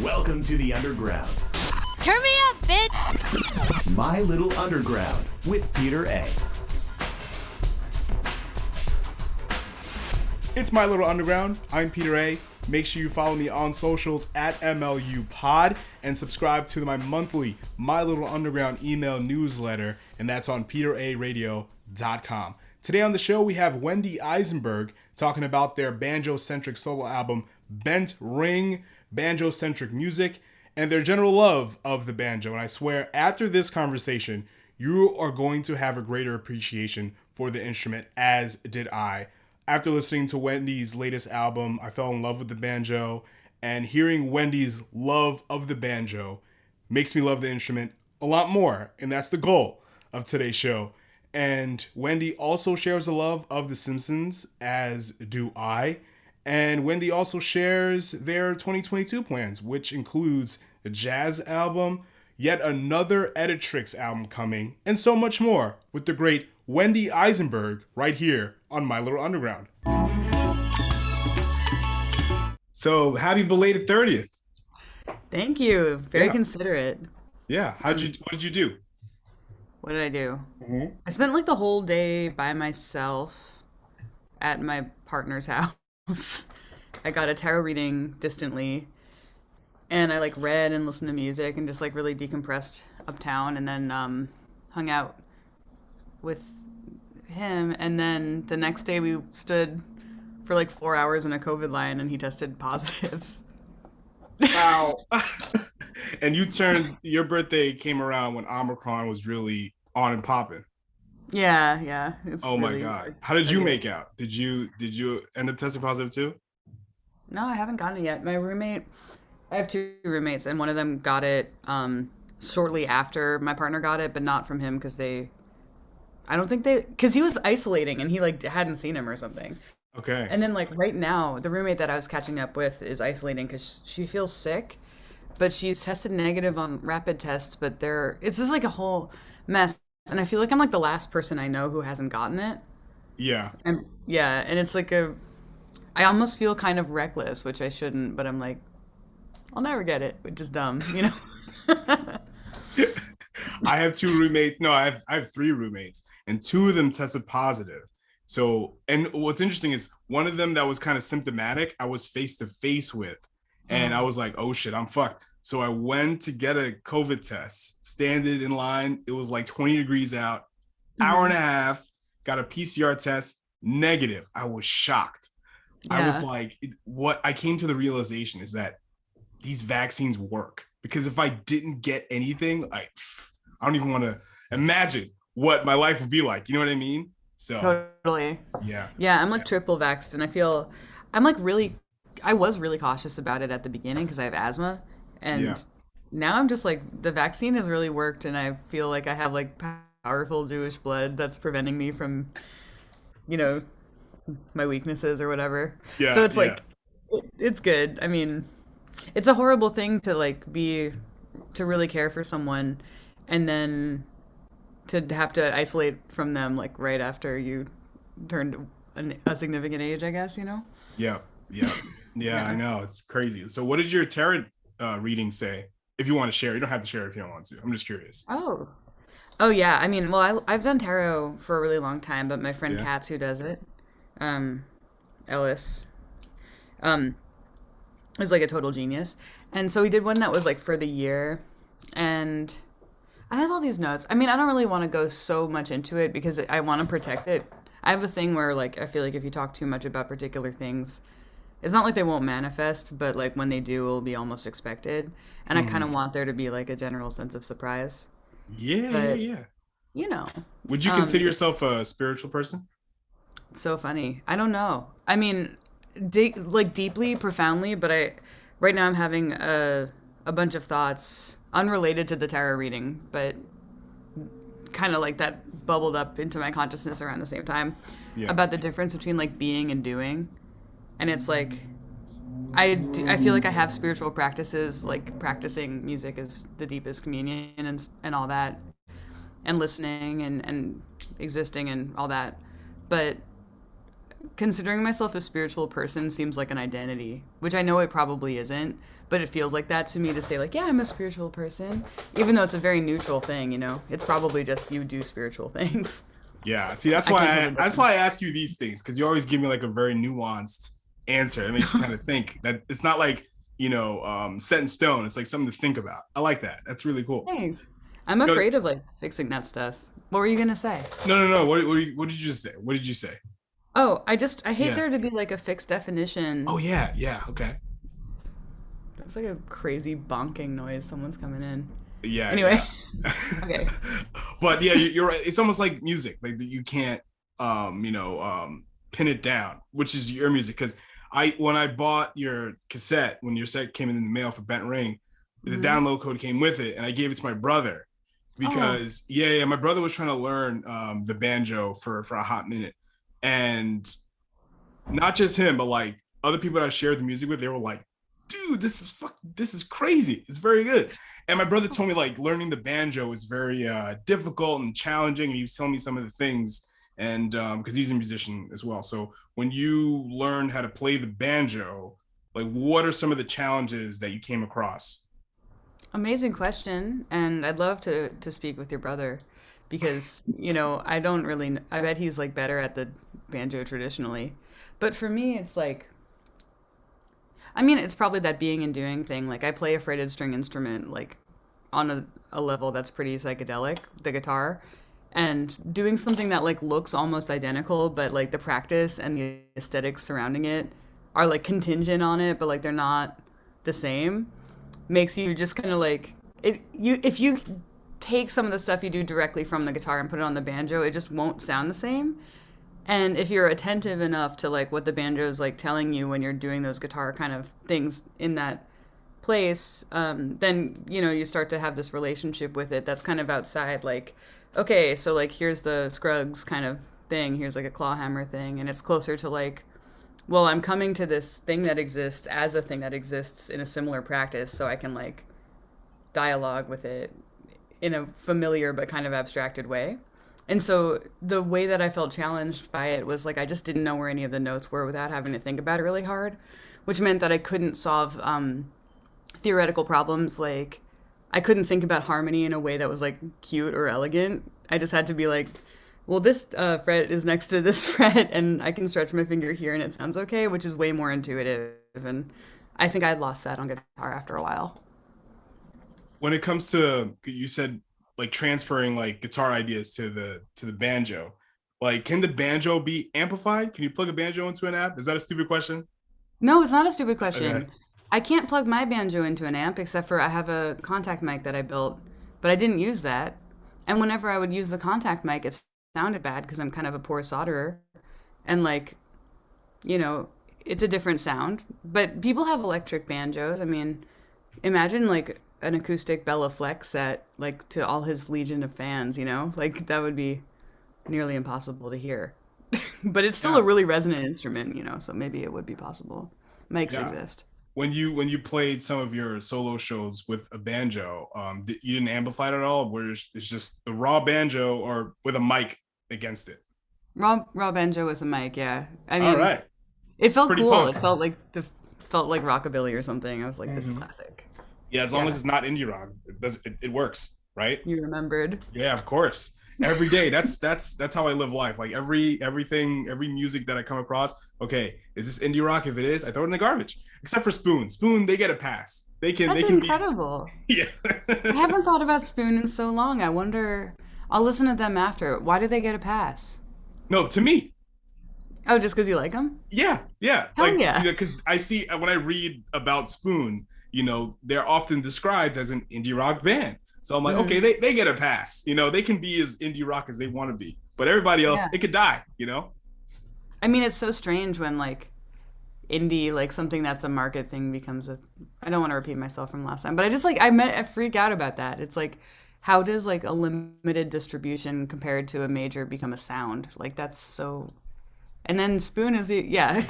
Welcome to the Underground. Turn me up, bitch! My Little Underground with Peter A. It's My Little Underground. I'm Peter A. Make sure you follow me on socials at MLUpod and subscribe to my monthly My Little Underground email newsletter, and that's on peteraradio.com. Today on the show, we have Wendy Eisenberg talking about their Banjo-centric solo album, Bent Ring, Banjo-centric music, and their general love of the banjo. And I swear, after this conversation, you are going to have a greater appreciation for the instrument, as did I. After listening to Wendy's latest album, I fell in love with the banjo, and hearing Wendy's love of the banjo makes me love the instrument a lot more, and that's the goal of today's show. And Wendy also shares a love of The Simpsons, as do I. And Wendy also shares their 2022 plans, which includes a jazz album, yet another Editrix album coming, and so much more with the great Wendy Eisenberg right here on My Little Underground. So happy belated 30th. Thank you. Very considerate. Yeah. What did you do? What did I do? I spent like the whole day by myself at my partner's house. I got a tarot reading distantly, and I like read and listened to music and just like really decompressed uptown, and then hung out with him. And then the next day we stood for like 4 hours in a COVID line, and he tested positive. Wow. And your birthday came around when Omicron was really on and popping. Yeah. Oh my God. How did you make out? Did you end up testing positive too? No, I haven't gotten it yet. My roommate, I have two roommates, and one of them got it shortly after my partner got it, but not from him because he was isolating and he like hadn't seen him or something. Okay. And then like right now, the roommate that I was catching up with is isolating because she feels sick, but she's tested negative on rapid tests, but it's just like a whole mess. And I feel like I'm like the last person I know who hasn't gotten it. Yeah. And it's like I almost feel kind of reckless, which I shouldn't, but I'm like, I'll never get it, which is dumb, you know? I have two roommates. No, I have three roommates, and two of them tested positive. So, and what's interesting is one of them that was kind of symptomatic, I was face to face with, and I was like, oh shit, I'm fucked. So I went to get a COVID test, standing in line. It was like 20 degrees out, hour and a half, got a PCR test, negative. I was shocked. Yeah. I was like, what I came to the realization is that these vaccines work, because if I didn't get anything, I don't even want to imagine what my life would be like. You know what I mean? So totally. Yeah. Yeah. I'm like triple vaxxed, and I feel I was really cautious about it at the beginning because I have asthma, and now I'm just like, the vaccine has really worked, and I feel like I have like powerful Jewish blood that's preventing me from, you know, my weaknesses or whatever. Yeah. So it's like, it's good. I mean, it's a horrible thing to like to really care for someone and then to have to isolate from them like right after you turned a significant age, I guess, you know? Yeah. I know. It's crazy. So what did your tarot reading say? If you want to share, you don't have to share if you don't want to. I'm just curious. Oh yeah. I mean, well, I've done tarot for a really long time, but my friend Katz, who does it, Ellis, is like a total genius. And so we did one that was like for the year, and I have all these notes. I mean, I don't really want to go so much into it because I want to protect it. I have a thing where like, I feel like if you talk too much about particular things, it's not like they won't manifest, but like when they do, it'll be almost expected. And I kind of want there to be like a general sense of surprise. Yeah. You know. Would you consider yourself a spiritual person? So funny. I don't know. I mean, like deeply, profoundly, but right now I'm having a bunch of thoughts unrelated to the tarot reading, but kind of like that bubbled up into my consciousness around the same time about the difference between like being and doing. And it's like, I feel like I have spiritual practices, like practicing music is the deepest communion and all that, and listening and existing and all that. But considering myself a spiritual person seems like an identity, which I know it probably isn't, but it feels like that to me to say like, yeah, I'm a spiritual person, even though it's a very neutral thing, you know. It's probably just you do spiritual things. Yeah, see, that's why I ask you these things, because you always give me like a very nuanced answer. It makes you kind of think that it's not like, you know, set in stone. It's like something to think about. I like that. That's really cool. Thanks. I'm afraid of like fixing that stuff. What were you gonna say? No. What did you just say? What did you say? Oh, I hate there to be like a fixed definition. Oh yeah, okay. It's like a crazy bonking noise. Someone's coming in. Yeah. Anyway. Yeah. Okay. But yeah, you're right. It's almost like music. Like you can't, pin it down, which is your music. Because when I bought your cassette, when your set came in the mail for Bent Ring, the download code came with it, and I gave it to my brother because my brother was trying to learn the banjo for a hot minute, and not just him, but like other people that I shared the music with, they were like, dude, this is crazy. It's very good. And my brother told me like learning the banjo is very difficult and challenging. And he was telling me some of the things, and because he's a musician as well. So when you learn how to play the banjo, like what are some of the challenges that you came across? Amazing question. And I'd love to speak with your brother because, you know, I bet he's like better at the banjo traditionally. But for me, it's like, I mean, it's probably that being and doing thing. Like I play a fretted string instrument, like on a level that's pretty psychedelic, the guitar, and doing something that like looks almost identical, but like the practice and the aesthetics surrounding it are like contingent on it, but like they're not the same, makes you just kind of like if you take some of the stuff you do directly from the guitar and put it on the banjo, it just won't sound the same. And if you're attentive enough to like what the banjo is like telling you when you're doing those guitar kind of things in that place, then, you know, you start to have this relationship with it that's kind of outside, like, okay, so like here's the Scruggs kind of thing, here's like a claw hammer thing, and it's closer to like, well, I'm coming to this thing that exists as a thing that exists in a similar practice, so I can like dialogue with it in a familiar but kind of abstracted way. And so the way that I felt challenged by it was like I just didn't know where any of the notes were without having to think about it really hard, which meant that I couldn't solve theoretical problems. Like I couldn't think about harmony in a way that was like cute or elegant. I just had to be like, well, this fret is next to this fret and I can stretch my finger here and it sounds okay, which is way more intuitive. And I think I'd lost that on guitar after a while. When it comes to, you said like transferring like guitar ideas to the banjo, like can the banjo be amplified? Can you plug a banjo into an amp? Is that a stupid question? No, it's not a stupid question. Okay. I can't plug my banjo into an amp except for I have a contact mic that I built, but I didn't use that. And whenever I would use the contact mic, it sounded bad because I'm kind of a poor solderer. And like, you know, it's a different sound. But people have electric banjos. I mean, imagine like an acoustic Bella Flex set, like to all his legion of fans, you know? Like that would be nearly impossible to hear. But it's still a really resonant instrument, you know, so maybe it would be possible. Mics exist. When you played some of your solo shows with a banjo, you didn't amplify it at all, where it's just the raw banjo or with a mic against it? Raw banjo with a mic, yeah. I mean, all right. It felt Pretty cool. punk. It felt like rockabilly or something. I was like, this is classic. Yeah, as long as it's not indie rock, it works, right? You remembered? Yeah, of course. Every day. That's how I live life. Like every music that I come across, okay, is this indie rock? If it is, I throw it in the garbage. Except for Spoon. Spoon, they get a pass. That's incredible. Yeah. I haven't thought about Spoon in so long. I wonder, I'll listen to them after. Why do they get a pass? No, to me. Oh, just because you like them? Yeah. Hell yeah. Because I see when I read about Spoon, you know, they're often described as an indie rock band. So I'm like, okay, they get a pass. You know, they can be as indie rock as they want to be. But everybody else, it could die, you know? I mean, it's so strange when, like, indie, like, something that's a market thing becomes I don't want to repeat myself from last time, but I just, like, I freak out about that. It's like, how does, like, a limited distribution compared to a major become a sound? Like, that's so... And then Spoon is Yeah,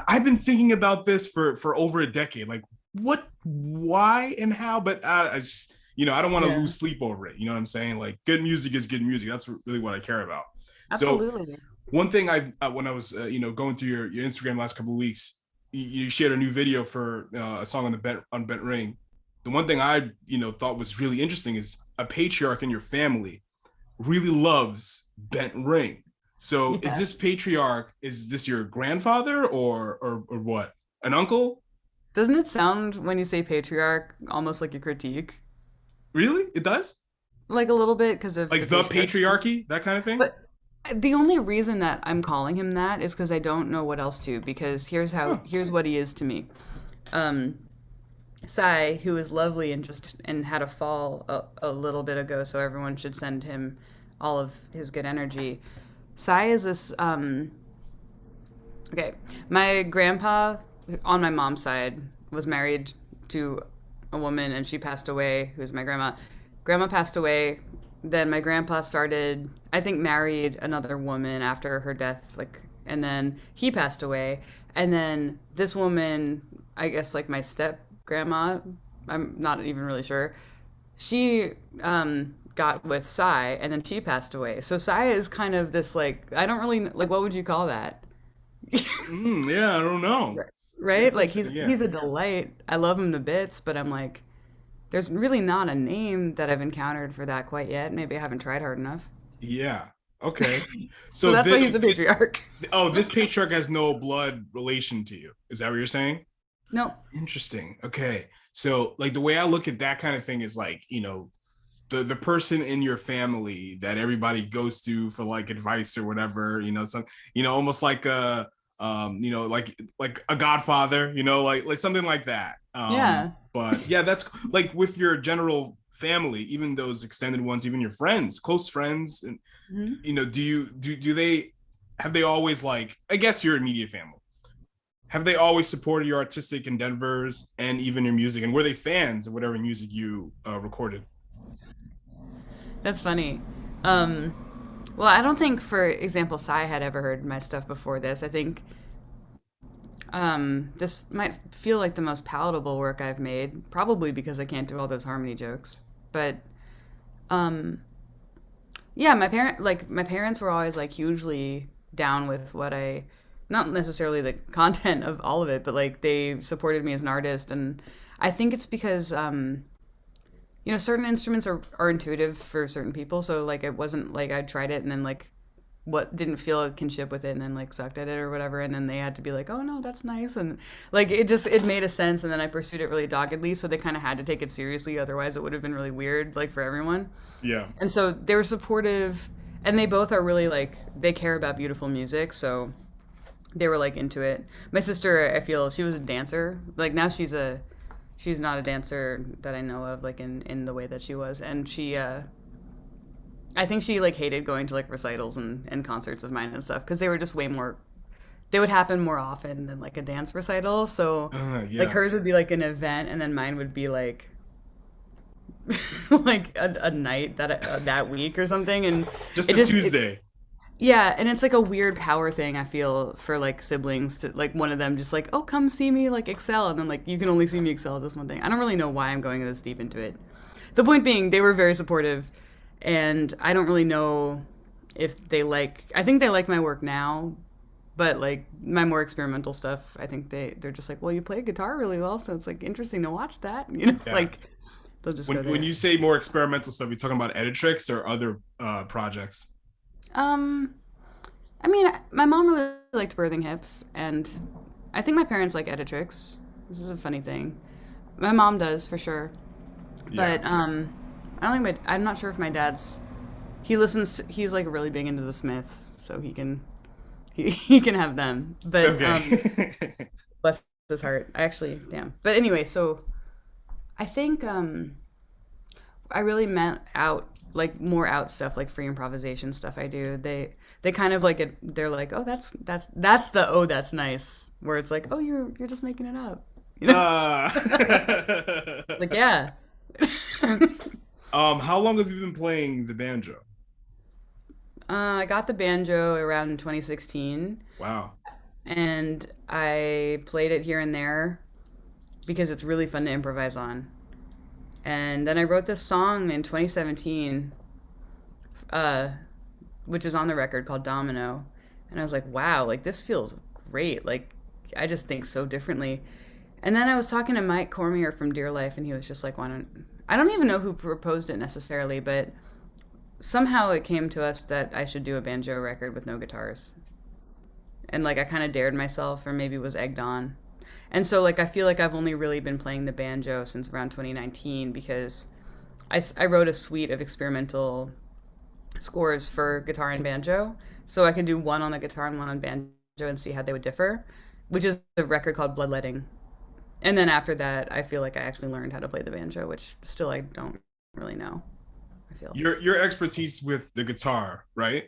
I've been thinking about this for over a decade. Like, what, why, and how? But I just, you know, I don't want to lose sleep over it. You know what I'm saying? Like, good music is good music. That's really what I care about. Absolutely. So one thing when I was, going through your Instagram last couple of weeks, you shared a new video for a song on the Bent Ring. The one thing I thought was really interesting is a patriarch in your family really loves Bent Ring. So is Yeah. this patriarch? Is this your grandfather or what? An uncle? Doesn't it sound when you say patriarch almost like a critique? Really? It does? Like a little bit because of Like the patriarchy, that kind of thing? But the only reason that I'm calling him that is because I don't know what else to. Because here's what he is to me. Um, Sai, who is lovely and had a fall a little bit ago, so everyone should send him all of his good energy. Sai is this. Okay, my grandpa on my mom's side was married to a woman, and she passed away. Who's my grandma? Grandma passed away. Then my grandpa started, I think, married another woman after her death, like, and then he passed away. And then this woman, I guess, like my step grandma, I'm not even really sure. She got with Sai, and then she passed away. So Sai is kind of this like I don't really like what would you call that? Yeah, I don't know. Right? That's Like interesting, yeah. he's a delight. I love him to bits, but I'm like, there's really not a name that I've encountered for that quite yet. Maybe I haven't tried hard enough. Yeah. Okay. So So that's why this he's a patriarch. this patriarch has no blood relation to you. Is that what you're saying? No. Interesting. Okay. So like the way I look at that kind of thing is like, the person in your family that everybody goes to for like advice or whatever, some almost like a like a godfather, like something like that. Yeah. But yeah, that's like with your general family, even those extended ones, even your friends, close friends, and Mhm. do they have they always like I guess your immediate family have they always supported your artistic endeavors and even your music, and were they fans of whatever music you recorded? That's funny. Um, well, I don't think, for example, Sai had ever heard my stuff before this. I think this might feel like the most palatable work I've made, probably because I can't do all those harmony jokes. But um, yeah, my parents were always like hugely down with what I, not necessarily the content of all of it, but like they supported me as an artist, and I think it's because certain instruments are intuitive for certain people. So like it wasn't like I tried it and then like what didn't feel a kinship with it and then like sucked at it or whatever, and then they had to be like, oh no, that's nice, and like it made a sense, and then I pursued it really doggedly, so they kind of had to take it seriously, otherwise it would have been really weird like for everyone. Yeah. And so they were supportive, and they both are really like they care about beautiful music, so they were like into it. My sister, I feel she was a dancer. Like now she's not a dancer that I know of like in the way that she was, and she I think she like hated going to like recitals and concerts of mine and stuff because they were just way more they would happen more often than like a dance recital. So like Yeah. hers would be like an event, and then mine would be like like a night that week or something, and Just it a just Tuesday. yeah, and it's like a weird power thing, I feel, for like siblings to like one of them just like, oh, come see me like excel, and then like you can only see me excel at this one thing. I don't really know why I'm going this deep into it. The point being, they were very supportive, and I don't really know if I think they like my work now, but like my more experimental stuff, I think they're just like, well, you play guitar really well, so it's like interesting to watch that, Yeah. like they'll just go When there. when you say more experimental stuff, you're talking about Editrix or other projects? Um, I mean, my mom really liked Birthing Hips, and I think my parents like Editrix. This is a funny thing. My mom does for sure, Yeah. but I don't think I'm not sure if my dad's. He's like really big into the Smiths, so he can have them. But Okay. bless his heart. I actually damn. But anyway, so I think I really meant out like more out stuff like free improvisation stuff I do. They kind of like it. They're like, oh, that's the oh, that's nice, where it's like, oh, you're just making it up, like yeah. How long have you been playing the banjo? I got the banjo around 2016, Wow. and I played it here and there because it's really fun to improvise on. And then I wrote this song in 2017, which is on the record, called Domino. And I was like, wow, like this feels great. Like I just think so differently. And then I was talking to Mike Cormier from Dear Life, and he was just like, I don't even know who proposed it necessarily, but somehow it came to us that I should do a banjo record with no guitars. And like I kind of dared myself, or maybe was egged on. And so like I feel like I've only really been playing the banjo since around 2019 because I wrote a suite of experimental scores for guitar and banjo. So I could do one on the guitar and one on banjo and see how they would differ, which is a record called Bloodletting. And then after that, I feel like I actually learned how to play the banjo, which still I don't really know. I feel Your expertise with the guitar, right?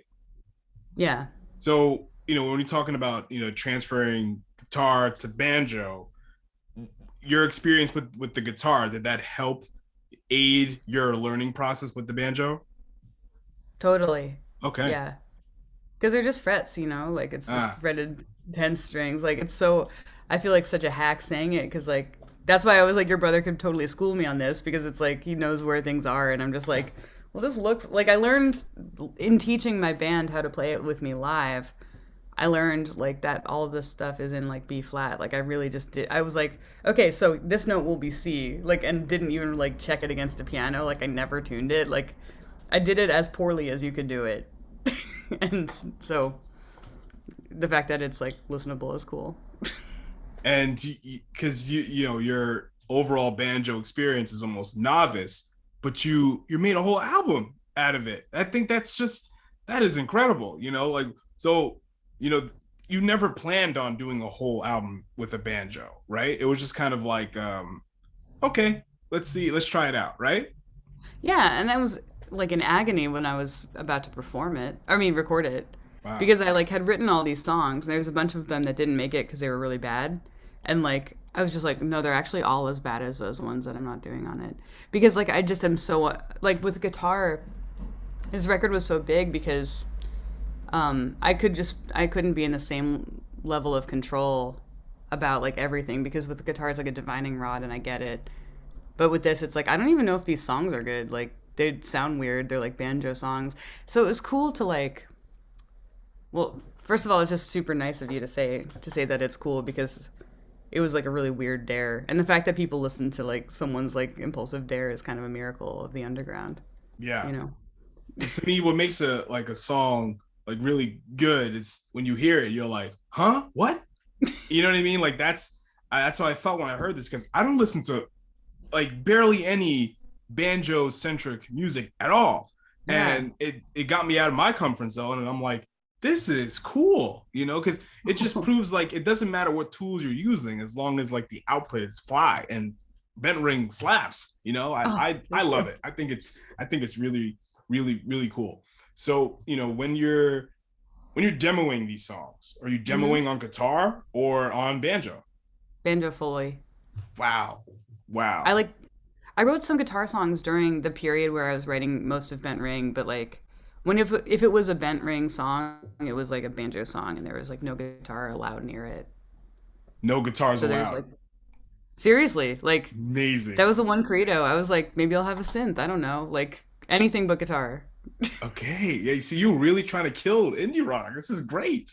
Yeah. So, when you're talking about, transferring guitar to banjo, your experience with the guitar, did that help aid your learning process with the banjo? Totally. Okay. Yeah. Because they're just frets, like it's just fretted 10 strings. Like it's so, I feel like such a hack saying it because like, that's why I was like, your brother could totally school me on this because it's like, he knows where things are. And I'm just like, well, this looks like I learned in teaching my band how to play it with me live. I learned like that all of this stuff is in like B flat. Like I really just did. I was like, okay, so this note will be C, like, and didn't even like check it against a piano. Like I never tuned it. Like I did it as poorly as you could do it. And so the fact that it's like listenable is cool. And because your overall banjo experience is almost novice, but you made a whole album out of it. I think that is incredible. Like, so you never planned on doing a whole album with a banjo, right? It was just kind of like, okay, let's try it out, right? Yeah, and I was like in agony when I was about to record it. Wow. Because I like had written all these songs, and there's a bunch of them that didn't make it because they were really bad. And like I was just like, no, they're actually all as bad as those ones that I'm not doing on it. Because like I just am so like with guitar, this record was so big because I couldn't be in the same level of control about like everything because with the guitar it's like a divining rod and I get it. But with this it's like I don't even know if these songs are good. Like they sound weird. They're like banjo songs. So it was cool to like, well, first of all, it's just super nice of you to say that it's cool because it was like a really weird dare. And the fact that people listen to like someone's like impulsive dare is kind of a miracle of the underground. Yeah. To me, what makes a song like really good is when you hear it, you're like, huh? What? You know what I mean? Like that's what I felt when I heard this because I don't listen to like barely any banjo centric music at all. Yeah. And it got me out of my comfort zone and I'm like, this is cool, because it just proves like it doesn't matter what tools you're using as long as like the output is fly and bent ring slaps. I love it. I think it's really, really, really cool. So when you're demoing these songs, are you demoing on guitar or on banjo? Banjo fully. Wow. I wrote some guitar songs during the period where I was writing most of Bent Ring, but like if it was a Bent Ring song, it was like a banjo song and there was like no guitar allowed near it. No guitars allowed. Like, seriously, like amazing. That was the one credo. I was like, maybe I'll have a synth. I don't know, like anything but guitar. Okay, yeah. So you're really trying to kill indie rock. This is great.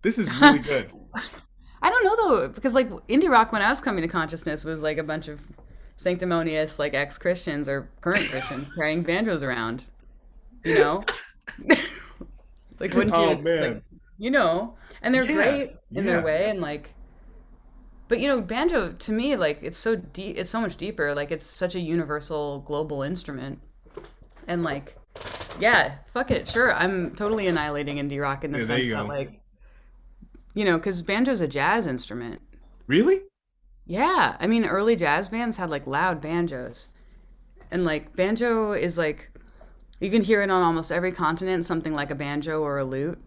This is really good. I don't know though, because like indie rock when I was coming to consciousness was like a bunch of sanctimonious like ex-Christians or current Christians carrying banjos around. Like wouldn't you? Oh man. Like, and they're great in their way, and like, but banjo to me like it's so deep. It's so much deeper. Like it's such a universal global instrument, and like, yeah, fuck it, sure, I'm totally annihilating indie rock in the sense that like, because banjo's a jazz instrument. Really? Yeah, I mean, early jazz bands had like loud banjos, and like banjo is like. You can hear it on almost every continent, something like a banjo or a lute,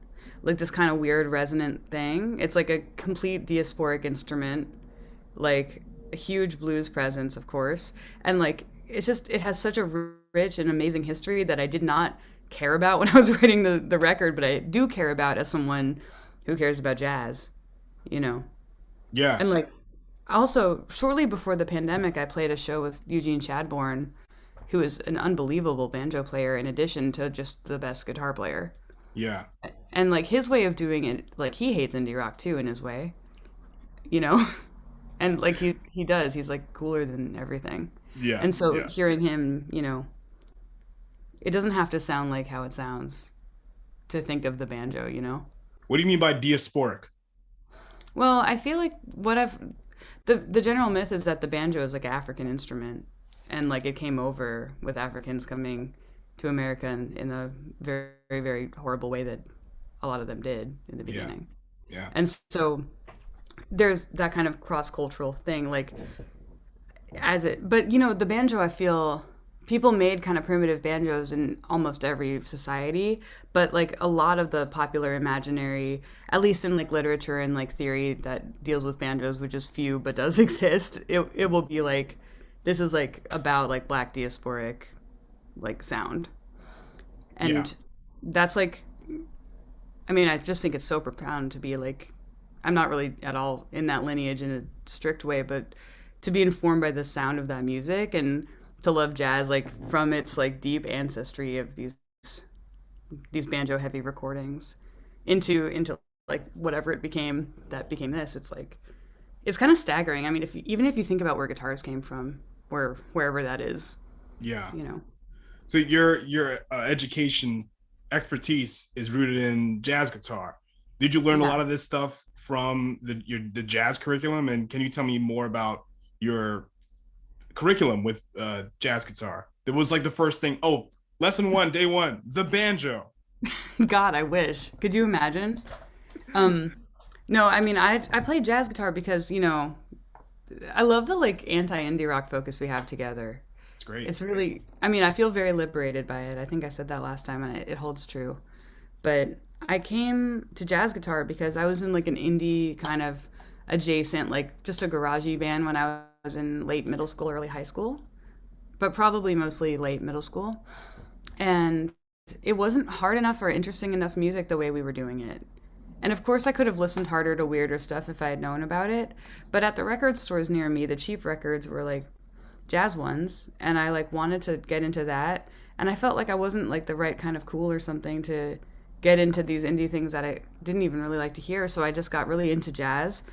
like this kind of weird resonant thing. It's like a complete diasporic instrument, like a huge blues presence, of course. And like, it has such a rich and amazing history that I did not care about when I was writing the record, but I do care about as someone who cares about jazz, Yeah. And like, also, shortly before the pandemic, I played a show with Eugene Chadbourne, who is an unbelievable banjo player in addition to just the best guitar player. Yeah. And like his way of doing it, like he hates indie rock too in his way. you know? And like he does, he's like cooler than everything. Yeah, And so yeah. hearing him, you know, it doesn't have to sound like how it sounds to think of the banjo, you know? What do you mean by diasporic? Well, I feel like the general myth is that the banjo is like an African instrument, and like it came over with Africans coming to America in a very, very horrible way that a lot of them did in the Yeah, beginning. yeah, And so there's that kind of cross-cultural thing, like but you know, the banjo, I feel people made kind of primitive banjos in almost every society, but like a lot of the popular imaginary, at least in like literature and like theory that deals with banjos, which is few but does exist, it will be like this is like about like black diasporic like sound. yeah, And that's like, I mean, I just think it's so profound to be like, I'm not really at all in that lineage in a strict way, but to be informed by the sound of that music and to love jazz like from its like deep ancestry of these banjo heavy recordings into like whatever it became that became this, it's like it's kind of staggering. I mean, even if you think about where guitars came from, wherever that is, yeah. you know. So your education expertise is rooted in jazz guitar. Did you learn a Yeah. lot of this stuff from the jazz curriculum? And can you tell me more about your curriculum with jazz guitar? That was like the first thing. Oh, lesson one, day one, the banjo. God, I wish. Could you imagine? Um, no, I mean, I played jazz guitar because, you know, I love the like anti-indie rock focus we have together. It's great. It's really, I mean, I feel very liberated by it. I think I said that last time and it holds true. But I came to jazz guitar because I was in like an indie kind of adjacent, like just a garagey band when I was in late middle school, early high school, but probably mostly late middle school. And it wasn't hard enough or interesting enough music the way we were doing it. And of course, I could have listened harder to weirder stuff if I had known about it. But at the record stores near me, the cheap records were like jazz ones, and I like wanted to get into that. And I felt like I wasn't like the right kind of cool or something to get into these indie things that I didn't even really like to hear. So I just got really into jazz,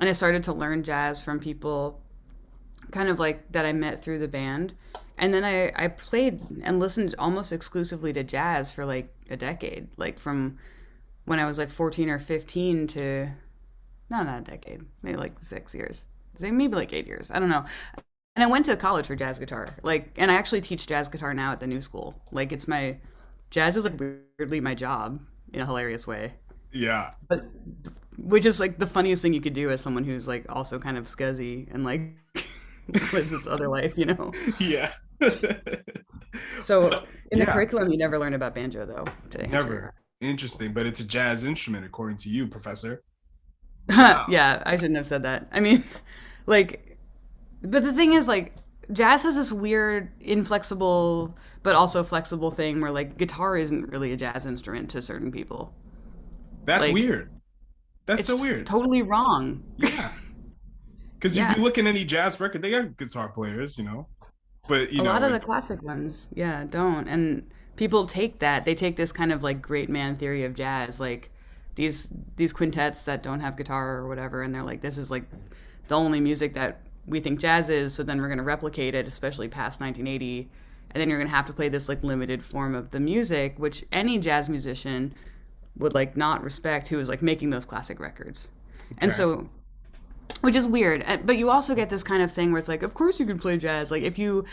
and I started to learn jazz from people kind of like that I met through the band. And then I played and listened almost exclusively to jazz for like a decade, like from when I was like 14 or 15 to, no, not a decade, maybe like 6 years, maybe like 8 years. I don't know. And I went to college for jazz guitar, like, and I actually teach jazz guitar now at the new school. Like, jazz is like weirdly my job in a hilarious way. Yeah. But, which is like the funniest thing you could do as someone who's like also kind of scuzzy and like lives this other life, you know? Yeah. So in the Yeah. curriculum, you never learn about banjo though, to answer Never. Interesting, but it's a jazz instrument according to you, professor. your- Wow. Yeah, I shouldn't have said that. I mean, like, but the thing is, like, jazz has this weird, inflexible, but also flexible thing where, like, guitar isn't really a jazz instrument to certain people. That's Like, weird. That's it's so weird. totally wrong. Yeah. Because if Yeah. you look at any jazz record, they got guitar players, you know. But you A know, lot of the classic ones, yeah, don't. And people take that. They take this kind of like great man theory of jazz, like these quintets that don't have guitar or whatever, and they're like, this is like the only music that we think jazz is. So then we're gonna replicate it, especially past 1980, and then you're gonna have to play this like limited form of the music, which any jazz musician would like not respect who is like making those classic records. And okay. so, which is weird. But you also get this kind of thing where it's like, of course you can play jazz. Like if you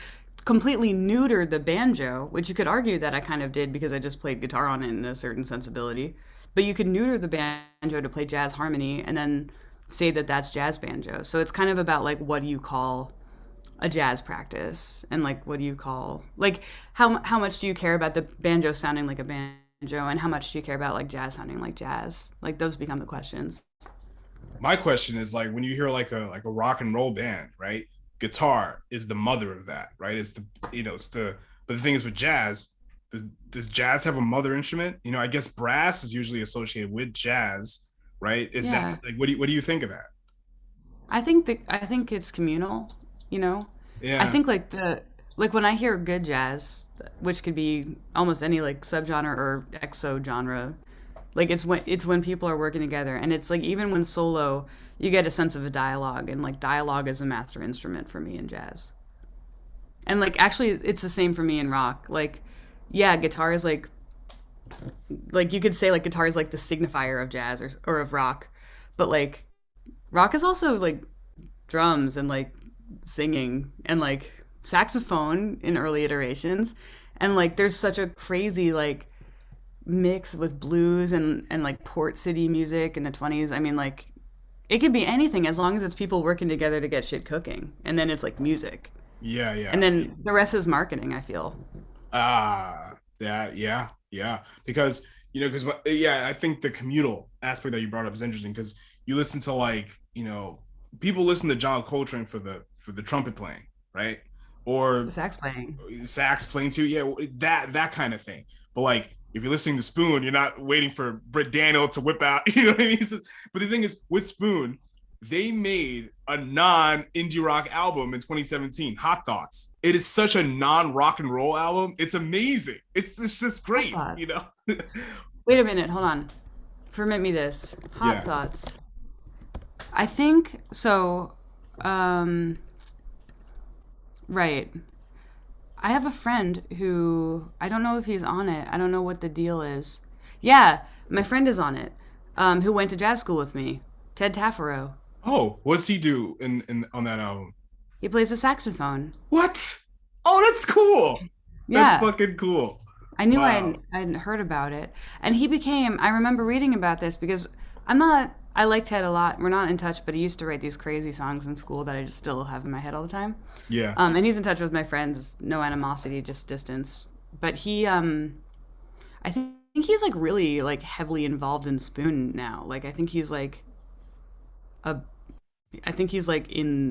completely neutered the banjo, which you could argue that I kind of did because I just played guitar on it in a certain sensibility, but you could neuter the banjo to play jazz harmony and then say that that's jazz banjo. So it's kind of about like what do you call a jazz practice, and like what do you call like how much do you care about the banjo sounding like a banjo, and how much do you care about like jazz sounding like jazz? Like those become the questions. My question is like when you hear like a rock and roll band, right? Guitar is the mother of that, right? It's the it's the but the thing is with jazz, does jazz have a mother instrument? You know, I guess brass is usually associated with jazz, right? Is Yeah. that like what do you think of that? I think it's communal, you know? I Yeah. think like like when I hear good jazz, which could be almost any like subgenre or exo genre, Like it's when people are working together, and it's like even when solo, you get a sense of a dialogue, and like dialogue is a master instrument for me in jazz. And like actually, it's the same for me in rock. Like, yeah, guitar is like you could say like guitar is like the signifier of jazz or of rock, but like rock is also like drums and like singing and like saxophone in early iterations, and like there's such a crazy like mix with blues and like port city music in the 20s. I mean, like it could be anything as long as it's people working together to get shit cooking, and then it's like music. Yeah, yeah. And then the rest is marketing, I feel. Yeah. Because, because I think the communal aspect that you brought up is interesting, because you listen to like, people listen to John Coltrane for the trumpet playing, right? Or Sax playing. Sax playing too. Yeah, that kind of thing. But like, if you're listening to Spoon, you're not waiting for Britt Daniel to whip out, you know what I mean? But the thing is, with Spoon, they made a non-indie rock album in 2017, Hot Thoughts. It is such a non-rock and roll album. It's amazing. It's just great, Wait a minute, hold on. Permit me this. Hot Thoughts. I think so. Right. I have a friend who, I don't know if he's on it. I don't know what the deal is. Yeah, my friend is on it, who went to jazz school with me, Ted Taffaro. Oh, what does he do in on that album? He plays the saxophone. What? Oh, that's cool. Yeah. That's fucking cool. I knew I hadn't heard about it. And he became, I remember reading about this because I like Ted a lot. We're not in touch, but he used to write these crazy songs in school that I just still have in my head all the time. Yeah. And he's in touch with my friends, no animosity, just distance. But he, I think he's like really like heavily involved in Spoon now. Like I think he's like in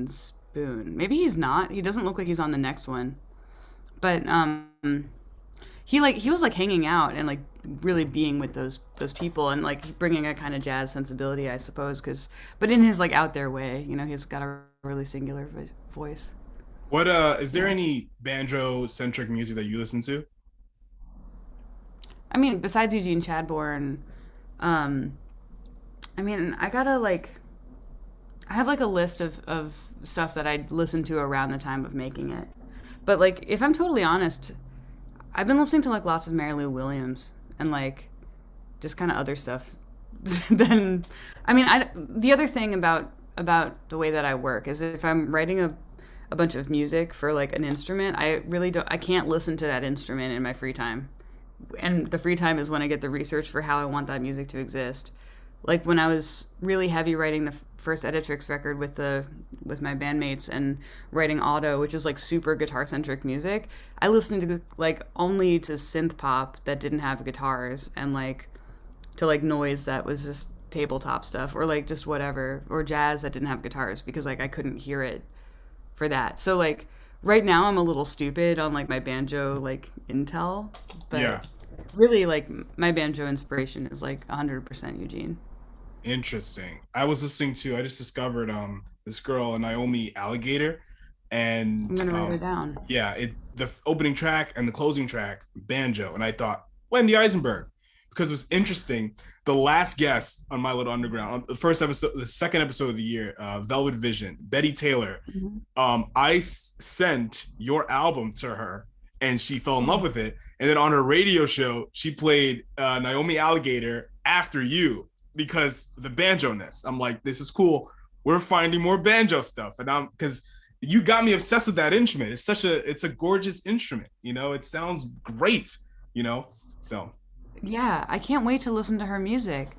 Spoon. Maybe he's not. He doesn't look like he's on the next one. But he was like hanging out and like really being with those people and like bringing a kind of jazz sensibility, I suppose, but in his like out there way, he's got a really singular voice. What is there any banjo centric music that you listen to? I mean, besides Eugene Chadbourne, I mean, I have like a list of stuff that I listened to around the time of making it. But like, if I'm totally honest, I've been listening to like lots of Mary Lou Williams and like just kind of other stuff. Then, I mean, the other thing about the way that I work is if I'm writing a bunch of music for like an instrument, I can't listen to that instrument in my free time. And the free time is when I get the research for how I want that music to exist. Like when I was really heavy writing the first Editrix record with my bandmates and writing Auto, which is like super guitar centric music, I listened to like only to synth pop that didn't have guitars and like to like noise that was just tabletop stuff or like just whatever, or jazz that didn't have guitars because like I couldn't hear it for that. So like right now I'm a little stupid on like my banjo like intel, but really like my banjo inspiration is like 100% Eugene. Interesting. I just discovered this girl, Naomi Alligator, and I'm gonna write her down. Yeah, the opening track and the closing track, banjo, and I thought Wendy Eisenberg, because it was interesting. The last guest on My Little Underground, on the second episode of the year, Velvet Vision, Betty Taylor. Mm-hmm. I sent your album to her, and she fell in love with it. And then on her radio show, she played Naomi Alligator after you. Because the banjo-ness, I'm like, this is cool. We're finding more banjo stuff, and because you got me obsessed with that instrument. It's a gorgeous instrument. It sounds great. So. Yeah, I can't wait to listen to her music.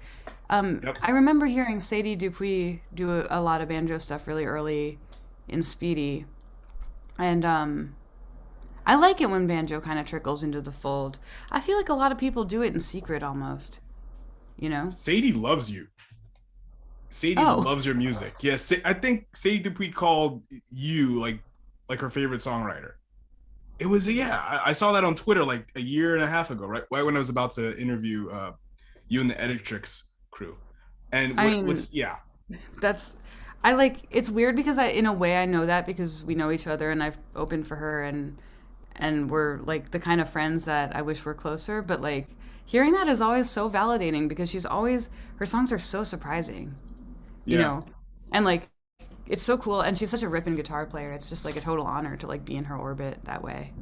Yep. I remember hearing Sadie Dupuis do a lot of banjo stuff really early in Speedy, and I like it when banjo kind of trickles into the fold. I feel like a lot of people do it in secret almost. Sadie loves you. Sadie loves your music. Yes, I think Sadie Dupuis called you like her favorite songwriter. It was I saw that on Twitter like a year and a half ago, right when I was about to interview you and the Editrix crew. And it's weird because in a way I know that because we know each other and I've opened for her and and we're like the kind of friends that I wish were closer. But like hearing that is always so validating because her songs are so surprising, you know, and like it's so cool. And she's such a ripping guitar player. It's just like a total honor to like be in her orbit that way.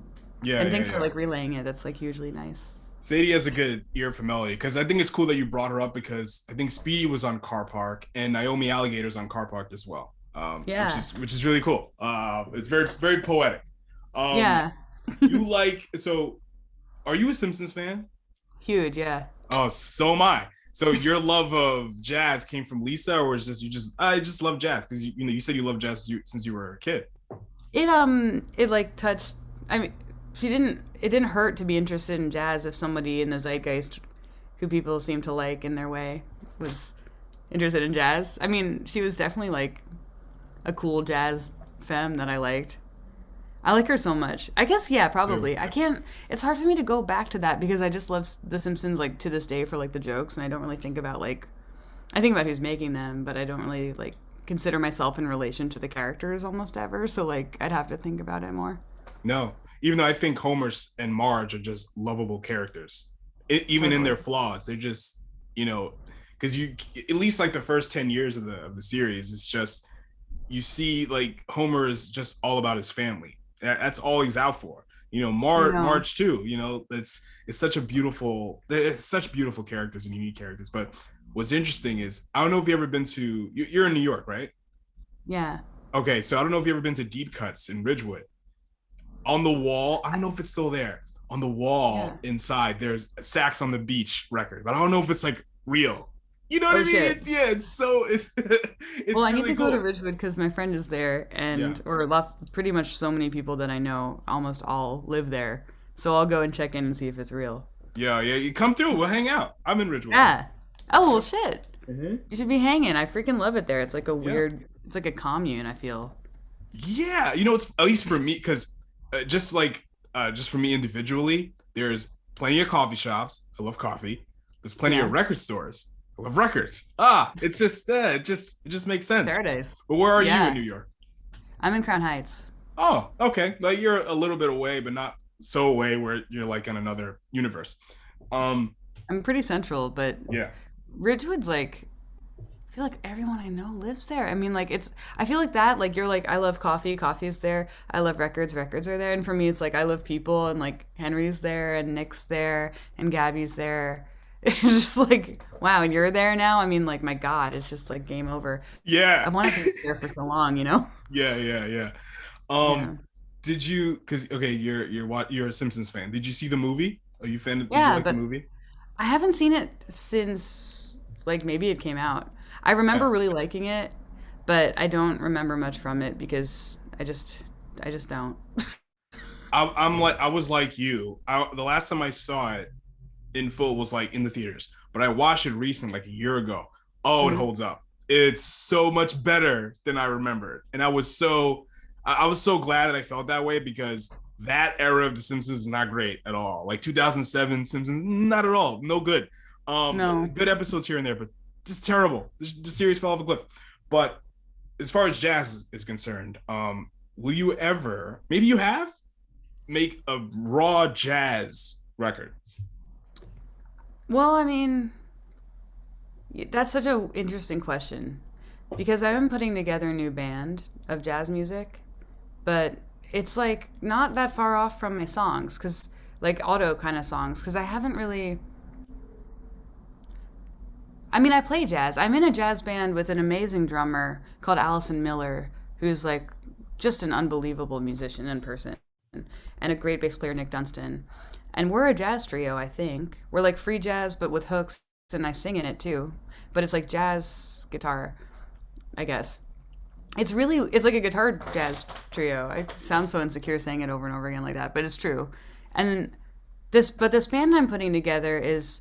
Yeah. And thanks for like relaying it. That's like hugely nice. Sadie has a good ear for melody because I think it's cool that you brought her up because I think Speedy was on Car Park and Naomi Alligator's on Car Park as well. Which is really cool. It's very, very poetic. You like, so are you a Simpsons fan? Huge, yeah. Oh, so am I. So your love of jazz came from Lisa, or was just I just love jazz because you said you love jazz since you were a kid. It like touched. I mean, it didn't hurt to be interested in jazz if somebody in the zeitgeist who people seem to like in their way was interested in jazz. I mean, she was definitely like a cool jazz femme that I liked. I like her so much. I guess, yeah, probably. It's hard for me to go back to that because I just love The Simpsons like to this day for like the jokes, and I don't really think about like, I think about who's making them, but I don't really like consider myself in relation to the characters almost ever. So like, I'd have to think about it more. No, even though I think Homer and Marge are just lovable characters, even in their flaws, they're just, because you at least like the first 10 years of the series, it's just you see like Homer is just all about his family. That's all he's out for. Marge too. It's such beautiful characters and unique characters. But what's interesting is I don't know if you've ever been to. You're in New York, right? Yeah. Okay, so I don't know if you've ever been to Deep Cuts in Ridgewood. On the wall, I don't know if it's still there. On the wall inside, there's a Sax on the Beach record, but I don't know if it's like real. You know what I mean? It's well, I need really to go to Ridgewood because my friend is there, pretty much so many people that I know, almost all live there. So I'll go and check in and see if it's real. Yeah, you come through. We'll hang out. I'm in Ridgewood. Yeah. Oh well, shit. Mm-hmm. You should be hanging. I freaking love it there. It's like a weird. It's like a commune. I feel. Yeah, it's at least for me because just for me individually, there's plenty of coffee shops. I love coffee. There's plenty of record stores. I love records. It's just it just makes sense. Paradise. But where are you in New York? I'm in Crown Heights. Oh, okay. Like you're a little bit away, but not so away where you're like in another universe. I'm pretty central, but Ridgewood's like, I feel like everyone I know lives there. I mean, like I feel like that, like you're like, I love coffee is there. I love records are there. And for me, it's like, I love people and like Henry's there and Nick's there and Gabby's there. It's just like, wow, and you're there now? I mean, like, my God, it's just like game over. Yeah. I've wanted to be there for so long, Yeah. Did you, because, okay, you're a Simpsons fan. Did you see the movie? Are you fan? Did you like the movie? I haven't seen it since, like, maybe it came out. I remember really liking it, but I don't remember much from it because I just don't. I was like you. The last time I saw it in full was like in the theaters, but I watched it recently, like a year ago. It holds up. It's so much better than I remembered, and I was so glad that I felt that way because that era of The Simpsons is not great at all. Like 2007 Simpsons, not at all, no good. No. Good episodes here and there, but just terrible. The series fell off a cliff. But as far as jazz is concerned, will you ever, maybe you have, make a raw jazz record? Well, I mean, that's such an interesting question because I've been putting together a new band of jazz music, but it's like not that far off from my songs, because like auto kind of songs, because I haven't really. I mean, I play jazz. I'm in a jazz band with an amazing drummer called Allison Miller, who's like just an unbelievable musician in person, and a great bass player, Nick Dunstan. And we're a jazz trio, I think. We're like free jazz, but with hooks, and I sing in it too. But it's like jazz guitar, I guess. It's like a guitar jazz trio. I sound so insecure saying it over and over again like that, but it's true. And this band I'm putting together is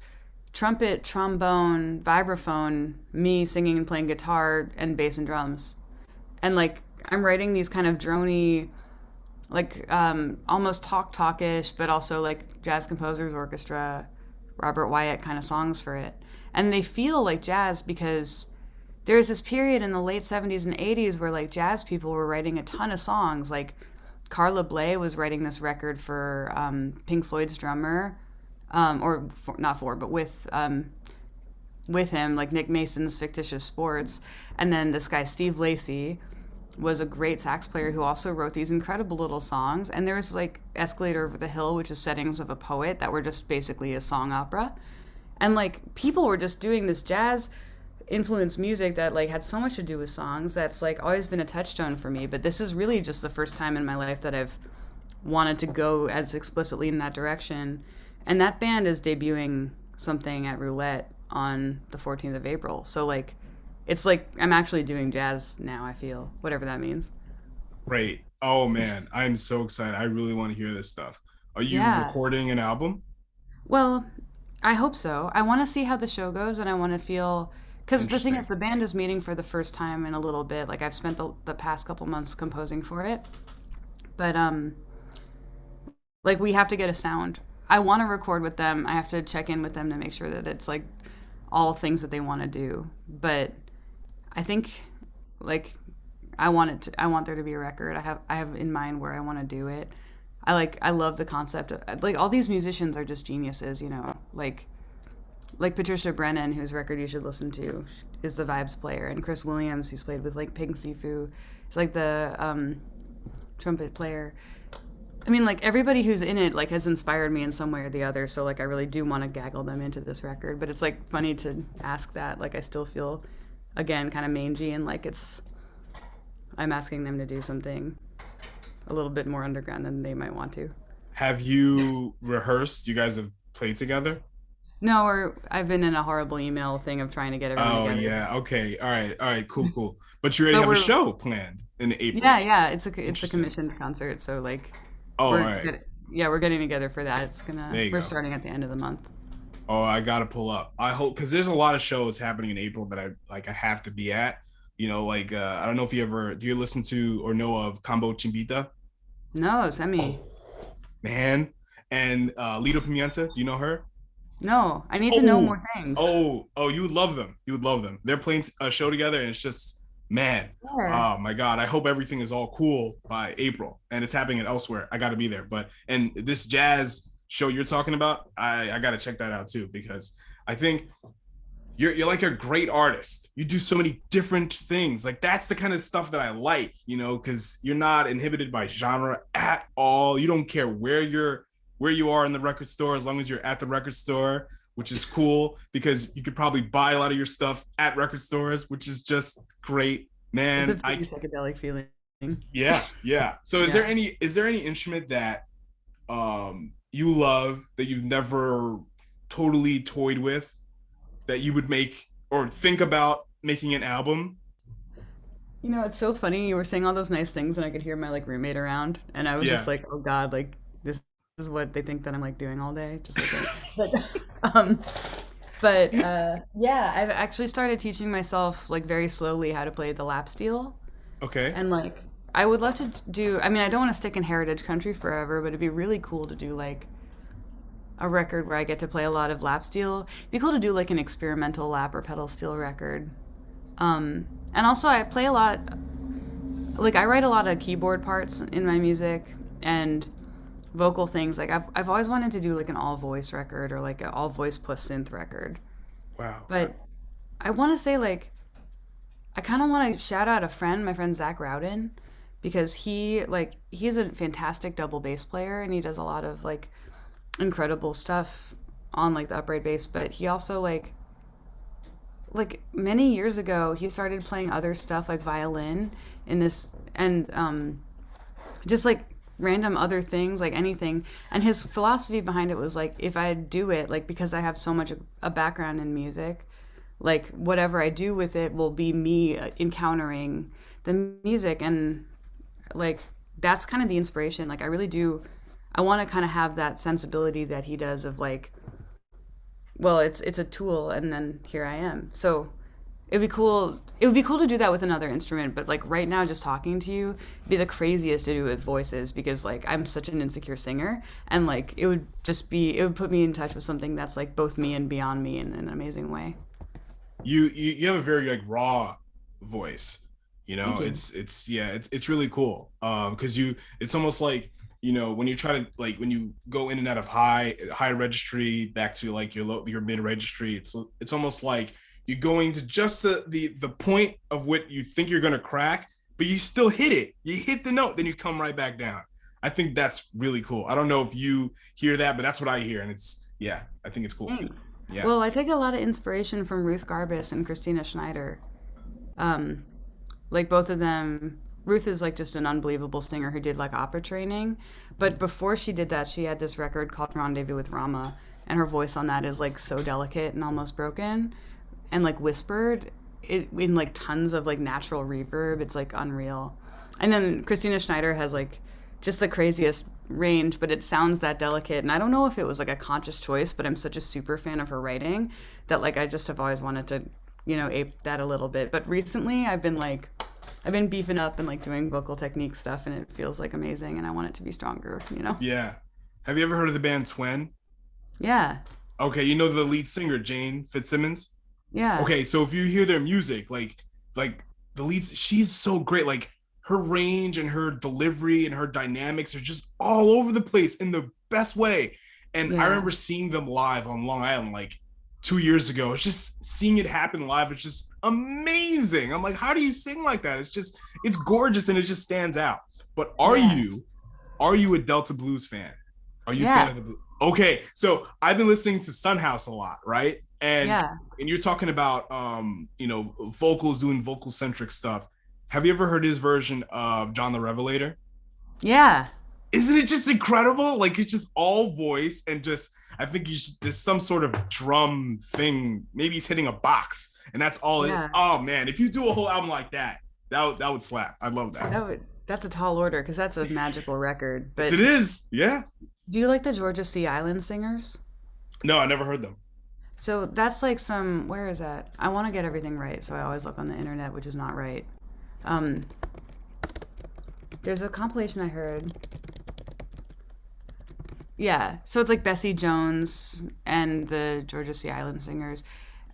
trumpet, trombone, vibraphone, me singing and playing guitar and bass and drums. And like I'm writing these kind of drony, like almost talkish, but also like jazz composers orchestra, Robert Wyatt kind of songs for it. And they feel like jazz because there's this period in the late 70s and 80s where like jazz people were writing a ton of songs. Like Carla Bley was writing this record for Pink Floyd's drummer, but with him, like Nick Mason's Fictitious Sports. And then this guy, Steve Lacy, was a great sax player who also wrote these incredible little songs. And there was like Escalator Over the Hill, which is Settings of a Poet, that were just basically a song opera. And like people were just doing this jazz influenced music that like had so much to do with songs. That's like always been a touchstone for me. But this is really just the first time in my life that I've wanted to go as explicitly in that direction. And that band is debuting something at Roulette on the 14th of April. So like, it's like I'm actually doing jazz now, I feel, whatever that means. Great. Oh man, I'm so excited. I really want to hear this stuff. Are you recording an album? Well, I hope so. I want to see how the show goes, and I want to feel, because the thing is, the band is meeting for the first time in a little bit. Like I've spent the past couple months composing for it, but like we have to get a sound. I want to record with them. I have to check in with them to make sure that it's like all things that they want to do. But I think like I want there to be a record. I have in mind where I want to do it. I love the concept of, like, all these musicians are just geniuses, you know, like Patricia Brennan, whose record you should listen to, is the vibes player, and Chris Williams, who's played with like Pink Sifu, is like the trumpet player. I mean, like everybody who's in it like has inspired me in some way or the other. So like I really do want to gaggle them into this record. But it's like funny to ask that. Like I still feel, again, kind of mangy, and like I'm asking them to do something a little bit more underground than they might want to. Have you rehearsed? You guys have played together? No, I've been in a horrible email thing of trying to get everyone together. Oh yeah, okay, all right, cool. But you already have a show planned in April. Yeah, it's a commissioned concert, so like. Oh, right. We're getting together for that. We're starting at the end of the month. Oh, I gotta pull up. I hope, because there's a lot of shows happening in April that I have to be at. You know, like I don't know if do you listen to or know of Combo Chimbita? No, send me. Oh, man, and Lido Pimienta. Do you know her? No, I need to know more things. Oh, you would love them. You would love them. They're playing a show together, and it's just. Man, oh my God, I hope everything is all cool by April, and it's happening elsewhere. I got to be there. And this jazz show you're talking about, I got to check that out too, because I think you're like a great artist. You do so many different things. Like that's the kind of stuff that I like, you know, because you're not inhibited by genre at all. You don't care where you are in the record store, as long as you're at the record store, which is cool because you could probably buy a lot of your stuff at record stores, which is just great, man. It's a pretty psychedelic feeling. Yeah. So is there any instrument that you love that you've never totally toyed with, that you would make or think about making an album? You know, it's so funny. You were saying all those nice things, and I could hear my like roommate around, and I was just like, oh God, like this is what they think that I'm like doing all day, just like I've actually started teaching myself like very slowly how to play the lap steel. Okay. And like I would love to do, I mean, I don't want to stick in heritage country forever, but it'd be really cool to do like a record where I get to play a lot of lap steel. It'd be cool to do like an experimental lap or pedal steel record. And also I play a lot, like I write a lot of keyboard parts in my music and vocal things. Like I've always wanted to do like an all voice record or like an all voice plus synth record. Wow. But I want to say like I kind of want to shout out my friend Zach Rowden, because he's a fantastic double bass player, and he does a lot of like incredible stuff on like the upright bass. But he also like many years ago he started playing other stuff like violin in this, and just like random other things, like anything. And his philosophy behind it was like, if I do it, like, because I have so much a background in music, like whatever I do with it will be me encountering the music. And like that's kind of the inspiration. Like I really do, I want to kind of have that sensibility that he does of like, well, it's a tool, and then here I am. So it would be cool to do that with another instrument, but like right now just talking to you would be the craziest to do with voices, because like I'm such an insecure singer, and like it would put me in touch with something that's like both me and beyond me in an amazing way. You have a very like raw voice. You know, Thank you. it's really cool. Because it's almost like, when you try to, like, when you go in and out of high registry back to like your mid registry, it's almost like you're going to just the point of what you think you're gonna crack, but you still hit it. You hit the note, then you come right back down. I think that's really cool. I don't know if you hear that, but that's what I hear, and I think it's cool. Thanks. Yeah. Well, I take a lot of inspiration from Ruth Garbus and Christina Schneider. Um, like both of them, Ruth is like just an unbelievable singer who did like opera training, but before she did that, she had this record called Rendezvous with Rama, and her voice on that is like so delicate and almost broken, and like whispered it in like tons of like natural reverb. It's like unreal. And then Christina Schneider has like just the craziest range, but it sounds that delicate. And I don't know if it was like a conscious choice, but I'm such a super fan of her writing that like I just have always wanted to, ape that a little bit. But recently I've been beefing up and like doing vocal technique stuff, and it feels like amazing, and I want it to be stronger. Yeah. Have you ever heard of the band Twen? Yeah. Okay, you know the lead singer, Jane Fitzsimmons? Yeah. Okay, so if you hear their music, like the leads, she's so great. Like her range and her delivery and her dynamics are just all over the place in the best way. And I remember seeing them live on Long Island like 2 years ago. It's just seeing it happen live. It's just amazing. I'm like, how do you sing like that? It's gorgeous, and it just stands out. But are you a Delta Blues fan? Are you a fan of the blues? Okay, so I've been listening to Son House a lot, right? And you're talking about vocals, doing vocal centric stuff. Have you ever heard his version of John the Revelator? Yeah. Isn't it just incredible? Like, it's just all voice, and just I think there's some sort of drum thing. Maybe he's hitting a box, and that's all it is. Oh man, if you do a whole album like that would slap. I love that. That's a tall order, because that's a magical record. But yes, it is. Yeah. Do you like the Georgia Sea Island Singers? No, I never heard them. So that's like where is that? I want to get everything right, so I always look on the internet, which is not right. There's a compilation I heard. Yeah, so it's like Bessie Jones and the Georgia Sea Island Singers,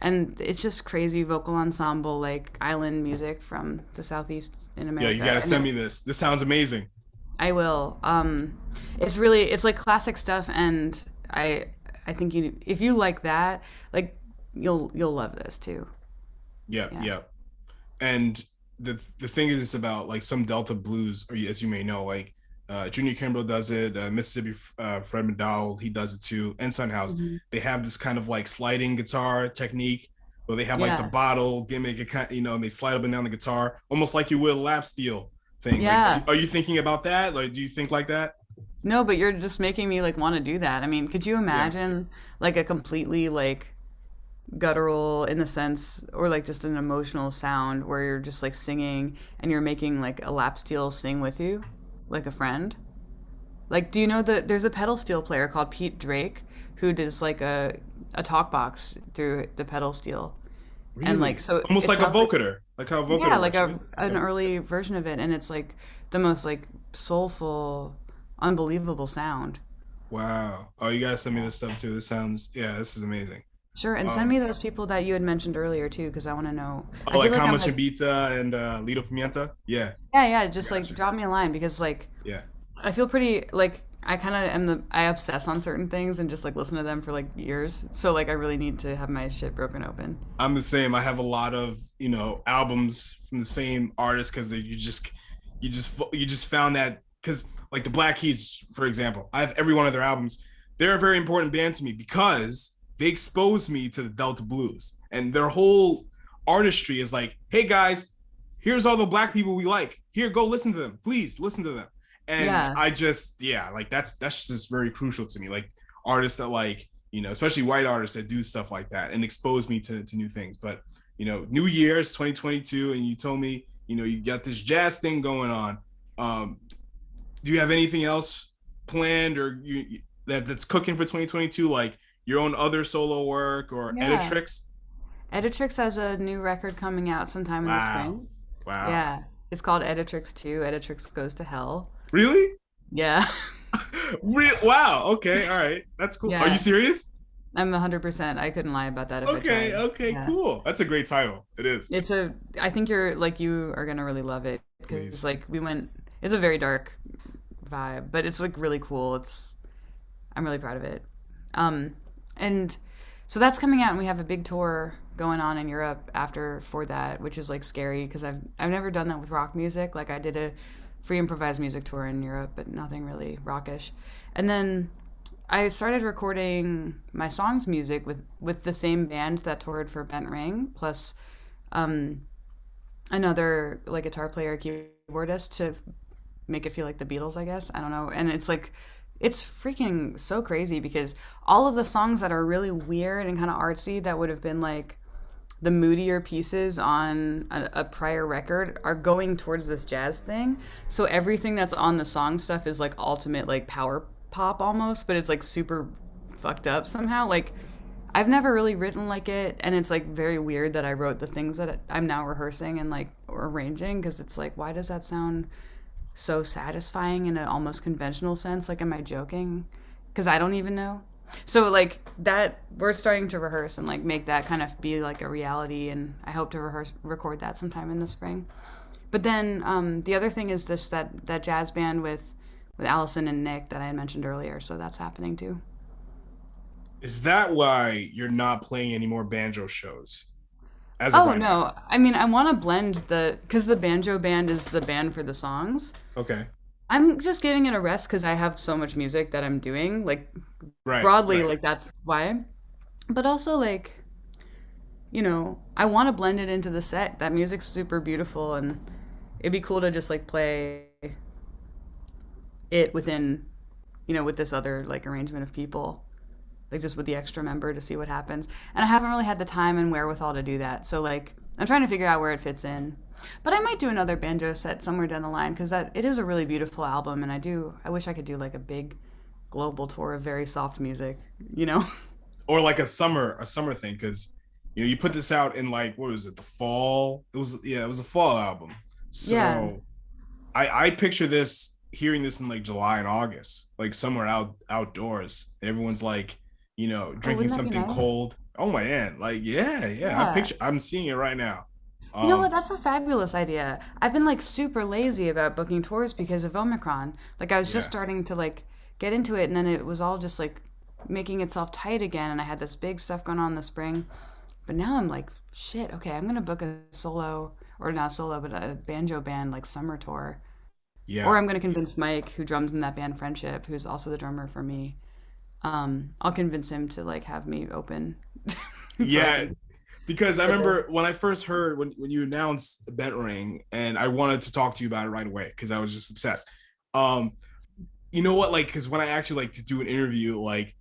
and it's just crazy vocal ensemble, like island music from the Southeast in America. Yeah, you gotta send me this. This sounds amazing. I will. It's like classic stuff, and I think if you like that, like you'll love this too. Yeah. And the thing is about like some Delta blues, or as you may know, like Junior Kimbrough does it, Mississippi Fred McDowell, he does it too, and Son House. Mm-hmm. They have this kind of like sliding guitar technique, where they have like the bottle gimmick, and they slide up and down the guitar, almost like you would a lap steel thing. Yeah. Like, are you thinking about that? Like, do you think like that? No, but you're just making me like want to do that. I mean, could you imagine like a completely like guttural in the sense, or like just an emotional sound where you're just like singing and you're making like a lap steel sing with you, like a friend? Like, do you know that there's a pedal steel player called Pete Drake who does like a talk box through the pedal steel? Really? And like, so almost like a vocoder, like how a vocoder like works, an early version of it, and it's like the most like soulful, unbelievable sound. Wow. Oh, you gotta send me this stuff too. This is amazing. Sure, and send me those people that you had mentioned earlier too, because I want to know. Oh, like Kama Chambita and Lido Pimienta? Yeah. Yeah, just like drop me a line, because like I feel pretty like I kind of I obsess on certain things and just like listen to them for like years. So like I really need to have my shit broken open. I'm the same. I have a lot of, albums from the same artist, because you just found that, because like the Black Keys, for example, I have every one of their albums. They're a very important band to me because they exposed me to the Delta blues, and their whole artistry is like, hey guys, here's all the Black people we like. Here, go listen to them. Please listen to them. And I just, like that's just very crucial to me. Like artists that like, especially white artists that do stuff like that and expose me to new things. But, New Year's 2022, and you told me, you got this jazz thing going on. Do you have anything else planned or that's cooking for 2022? Like your own other solo work or Editrix? Editrix has a new record coming out sometime in the spring. Wow. Yeah. It's called Editrix 2. Editrix Goes to Hell. Really? Yeah. Wow. Okay. All right. That's cool. Yeah. Are you serious? I'm 100%. I couldn't lie about that if I Okay, tried. okay, Yeah. cool. That's a great title. It is. I think you are gonna really love it because Please. like it's a very dark vibe, but it's like really cool. I'm really proud of it. And so that's coming out, and we have a big tour going on in Europe for that, which is like scary because I've never done that with rock music. Like I did a free improvised music tour in Europe, but nothing really rockish. And then I started recording my songs music with the same band that toured for Bent Ring, plus um, another like guitar player, keyboardist to make it feel like the Beatles, I guess. I don't know. And it's freaking so crazy because all of the songs that are really weird and kind of artsy that would have been like the moodier pieces on a prior record are going towards this jazz thing. So everything that's on the song stuff is like ultimate like power pop almost, but it's like super fucked up somehow. Like I've never really written like it, and it's like very weird that I wrote the things that I'm now rehearsing and like arranging because it's like, why does that sound so satisfying in an almost conventional sense? Like, am I joking? Because I don't even know. So like that, we're starting to rehearse and like make that kind of be like a reality, and I hope to record that sometime in the spring. But then the other thing is that jazz band with Allison and Nick that I had mentioned earlier. So that's happening too. Is that why you're not playing any more banjo shows? As of Oh right now. no, I mean I want to blend because the banjo band is the band for the songs. Okay. I'm just giving it a rest because I have so much music that I'm doing. Like Right. broadly, Right. like that's why. But also like, I want to blend it into the set. That music's super beautiful, and it'd be cool to just like play it within, with this other like arrangement of people, like just with the extra member to see what happens. And I haven't really had the time and wherewithal to do that. So like, I'm trying to figure out where it fits in. But I might do another banjo set somewhere down the line because it is a really beautiful album, and I wish I could do like a big global tour of very soft music. Or like a summer thing, because you put this out in like, what was it, the fall? It was a fall album. Yeah. So I picture hearing this in like July and August, like somewhere outdoors, and everyone's like, drinking Wouldn't that be something nice? cold. Oh my man, like yeah. Yeah. I'm seeing it right now. You know what? Um, That's a fabulous idea. I've been like super lazy about booking tours because of Omicron. Like I was just yeah. starting to like get into it, and then it was all just like making itself tight again, and I had this big stuff going on in the spring. But now I'm like, shit, okay, I'm gonna book a solo, or not solo, but a banjo band like summer tour. Or Yeah. I'm gonna convince Mike, who drums in that band Friendship, who's also the drummer for me. I'll convince him to like have me open. So I Yeah, can because I get remember this. when I first heard when you announced Bent Ring, and I wanted to talk to you about it right away because I was just obsessed. Um, you know what? Like, because when I actually like to do an interview, like,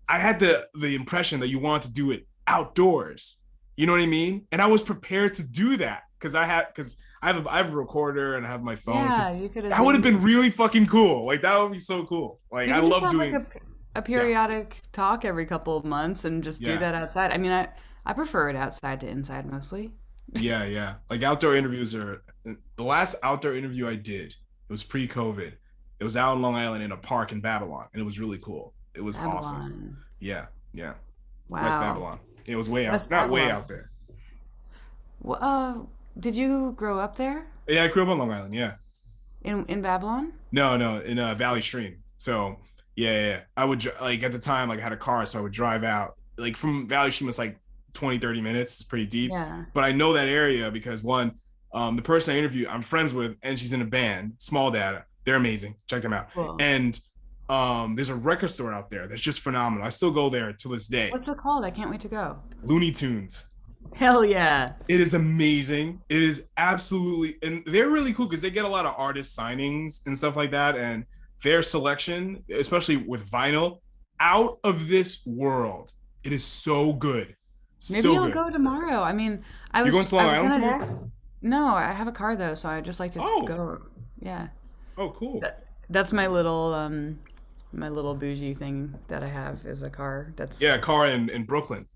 I had the impression that you wanted to do it outdoors. You know what I mean? And I was prepared to do that because I have a recorder and I have my phone Yeah, because you could have that would have zoomed been in. really fucking cool. Like that would be so cool. Like We I could just love have like doing. a Yeah, periodic talk every couple of months and just do yeah. that outside. I mean, I prefer it outside to inside mostly. Yeah. Like outdoor interviews are the last outdoor interview I did. It was pre-COVID. It was out in Long Island in a park in Babylon, and it was really cool. It was awesome. Babylon. Yeah. West Wow. Babylon. It was way out, West not way Babylon. out there. Did you grow up there Yeah, I grew up on Long Island. Yeah. in Babylon? No, in Valley Stream. So yeah. I would like at the time like I had a car, so I would drive out. Like from Valley Stream, it's like 20, 30 minutes. It's pretty deep, Yeah. but I know that area because one, the person I interview, I'm friends with, and she's in a band, Small Data. They're amazing. Check them out. Cool. And there's a record store out there that's just phenomenal. I still go there to this day. What's it called? I can't wait to go. Looney Tunes. Hell yeah. It is amazing. It is absolutely, and they're really cool because they get a lot of artist signings and stuff like that, and their selection, especially with vinyl, out of this world. It is so good, Maybe so I'll good. go tomorrow. I mean, You're going to I Long was Island gonna tomorrow? No, I have a car though, so I just like to Oh, go. Yeah. oh, cool. That's my little bougie thing that I have is a car. That's Yeah, car in Brooklyn.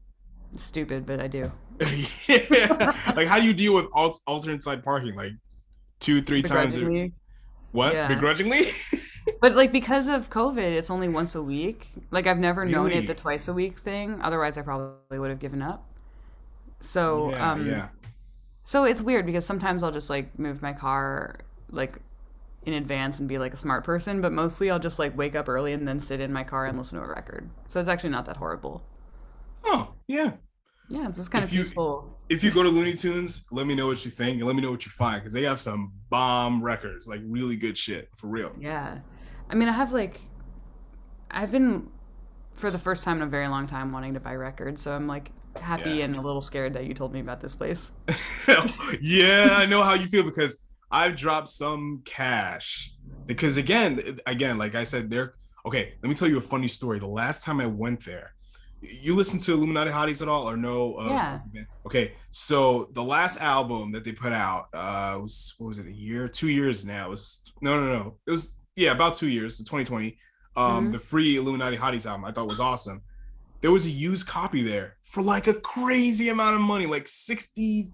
stupid, but I do. Yeah. Like, how do you deal with alternate side parking? Like two, three times? Begrudgingly. What? Yeah. Begrudgingly? But like because of COVID, it's only once a week. Like I've never known Really? it the twice a week thing. Otherwise, I probably would have given up. So Yeah. so it's weird because sometimes I'll just like move my car like in advance and be like a smart person, but mostly I'll just like wake up early and then sit in my car and listen to a record. So it's actually not that horrible. Oh, yeah. Yeah, it's just kind of If you peaceful. if you go to Looney Tunes, let me know what you think and let me know what you find because they have some bomb records, like really good shit for real. Yeah. I mean, I've been for the first time in a very long time wanting to buy records, so I'm like happy Yeah. and a little scared that you told me about this place. Yeah, I know how you feel because I've dropped some cash. Because again, like I said, there. Okay, let me tell you a funny story. The last time I went there, you listen to Illuminati Hotties at all or no? Yeah. Okay, so the last album that they put out was what was it? A year, 2 years now? It was no. It was about 2 years, so 2020. Hmm. The free Illuminati Hotties album I thought was awesome. There was a used copy there for like a crazy amount of money, like $65.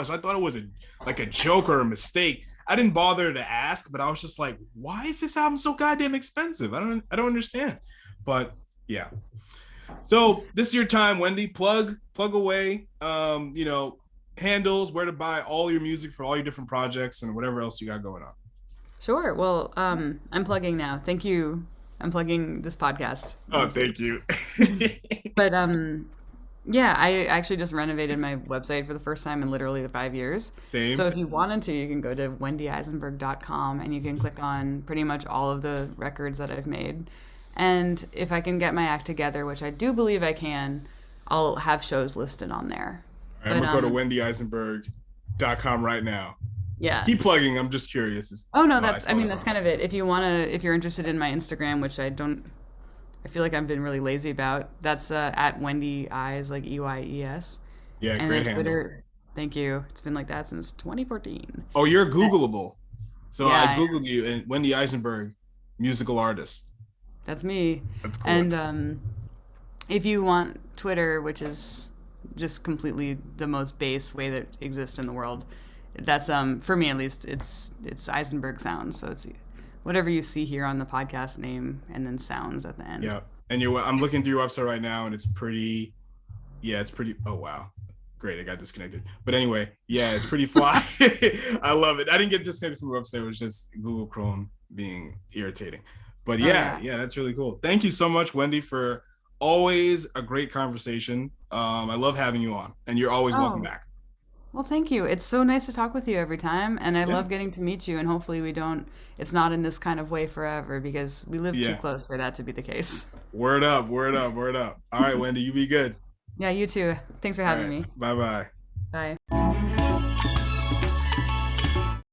I thought it was like a joke or a mistake. I didn't bother to ask, but I was just like, why is this album so goddamn expensive? I don't understand. But yeah. So this is your time, Wendy. Plug away. Handles, where to buy all your music for all your different projects and whatever else you got going on. Sure. Well, I'm plugging now. Thank you. I'm plugging this podcast. Oh, mostly. thank you. But yeah, I actually just renovated my website for the first time in literally 5 years. Same. So if you wanted to, you can go to wendyeisenberg.com and you can click on pretty much all of the records that I've made. And if I can get my act together, which I do believe I can, I'll have shows listed on there. All right, I'm gonna go to wendyeisenberg.com right now. Yeah. Keep plugging. I'm just curious. Oh no, Oh, I that's spelled it that's wrong. kind of it. If you're interested in my Instagram, which I feel like I've been really lazy about. That's at Wendy Eyes, like EYES. Yeah, And great then handle. Twitter, thank you. It's been like that since 2014. Oh, you're Googleable. So Yeah, I Googled you and Wendy Eisenberg, musical artist. That's me. That's cool. And if you want Twitter, which is just completely the most base way that exists in the world, that's for me at least, it's Eisenberg Sounds. So it's whatever you see here on the podcast name and then sounds at the end. Yeah. And I'm looking through your website right now and it's pretty, oh wow. Great, I got disconnected. But anyway, yeah, it's pretty fly. I love it. I didn't get disconnected from the website. It was just Google Chrome being irritating. But yeah, that's really cool. Thank you so much, Wendy, for always a great conversation. I love having you on, and you're always welcome back. Well, thank you. It's so nice to talk with you every time, and I Yeah. love getting to meet you, and hopefully it's not in this kind of way forever, because we live too Yeah. close for that to be the case. Word up, word up, word up. All right, Wendy, you be good. Yeah, you too. Thanks for having me. Bye-bye. Bye.